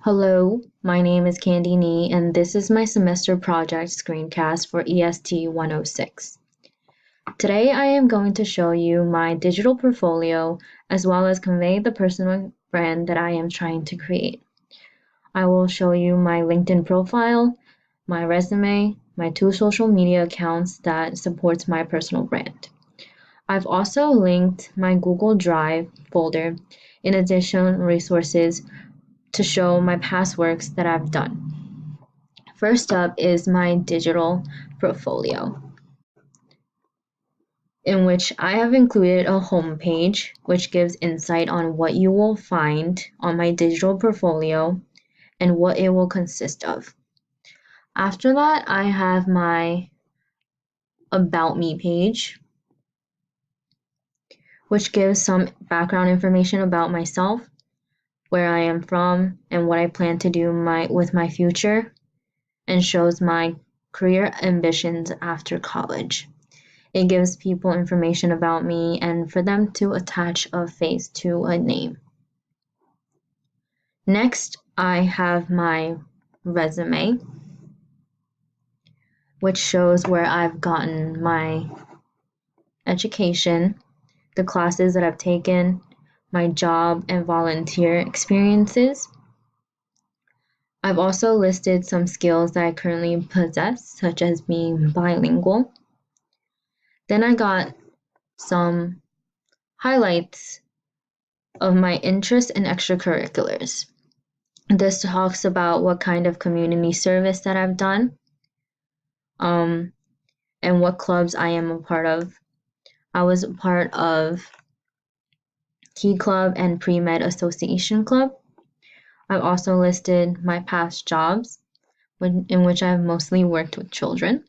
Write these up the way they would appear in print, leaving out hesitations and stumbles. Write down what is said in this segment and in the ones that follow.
Hello, my name is Candy Nee, and this is my semester project screencast for EST 106. Today I am going to show you my digital portfolio as well as convey the personal brand that I am trying to create. I will show you my LinkedIn profile, my resume, my 2 social media accounts that supports my personal brand. I've also linked my Google Drive folder in addition resources to show my past works that I've done. First up is my digital portfolio, in which I have included a homepage which gives insight on what you will find on my digital portfolio and what it will consist of. After that, I have my About Me page, which gives some background information about myself, where I am from, and what I plan to do with my future, and shows my career ambitions after college. It gives people information about me and for them to attach a face to a name. Next, I have my resume, which shows where I've gotten my education, the classes that I've taken, my job and volunteer experiences. I've also listed some skills that I currently possess, such as being bilingual. Then I got some highlights of my interests and extracurriculars. This talks about what kind of community service that I've done, um, and what clubs I am a part of. I was a part of Key Club and Pre-Med Association Club. I've also listed my past jobs, in which I've mostly worked with children.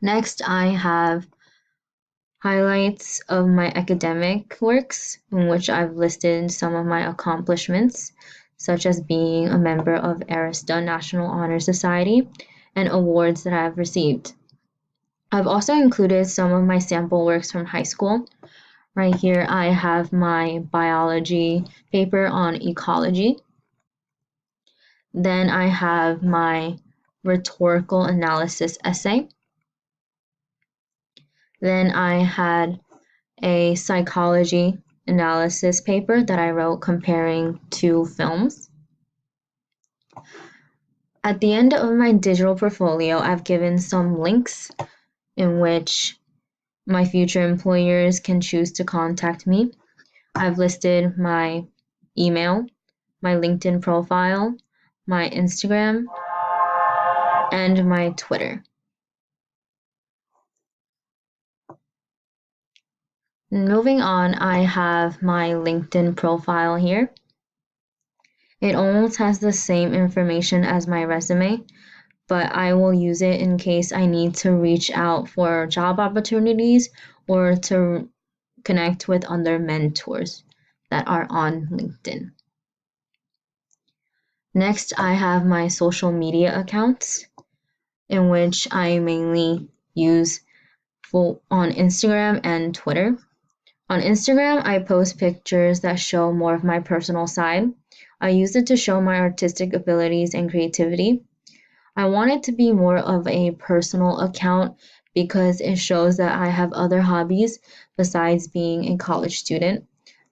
Next, I have highlights of my academic works, in which I've listed some of my accomplishments, such as being a member of Arista National Honor Society and awards that I've received. I've also included some of my sample works from high school. Right here, I have my biology paper on ecology. Then I have my rhetorical analysis essay. Then I had a psychology analysis paper that I wrote comparing two films. At the end of my digital portfolio, I've given some links in which my future employers can choose to contact me. I've listed my email, my LinkedIn profile, my Instagram, and my Twitter. Moving on, I have my LinkedIn profile here. It almost has the same information as my resume, but I will use it in case I need to reach out for job opportunities or to connect with other mentors that are on LinkedIn. Next, I have my social media accounts, in which I mainly use on Instagram and Twitter. On Instagram, I post pictures that show more of my personal side. I use it to show my artistic abilities and creativity. I want it to be more of a personal account because it shows that I have other hobbies besides being a college student,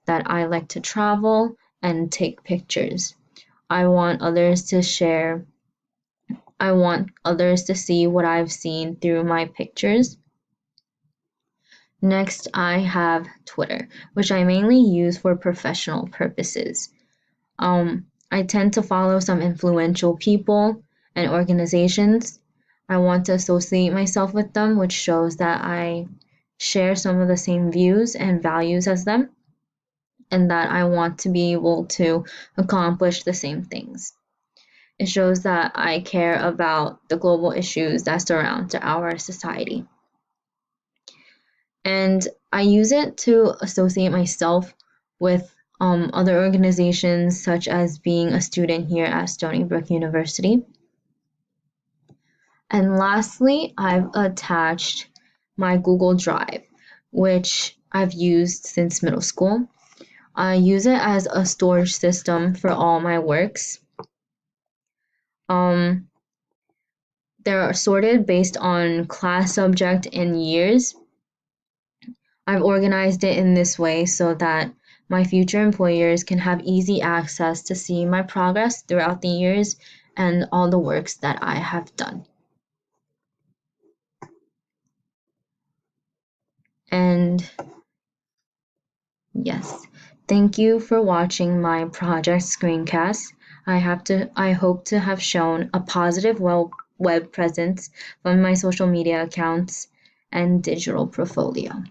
that I like to travel and take pictures. I want others to share. I want others to see what I've seen through my pictures. Next, I have Twitter, which I mainly use for professional purposes. I tend to follow some influential people and organizations. I want to associate myself with them, which shows that I share some of the same views and values as them, and that I want to be able to accomplish the same things. It shows that I care about the global issues that surround our society. And I use it to associate myself with other organizations, such as being a student here at Stony Brook University. And lastly, I've attached my Google Drive, which I've used since middle school. I use it as a storage system for all my works. Um, they're sorted based on class, subject, and years. I've organized it in this way so that my future employers can have easy access to see my progress throughout the years and all the works that I have done. And yes, thank you for watching my project screencast. I hope to have shown a positive web presence from my social media accounts and digital portfolio.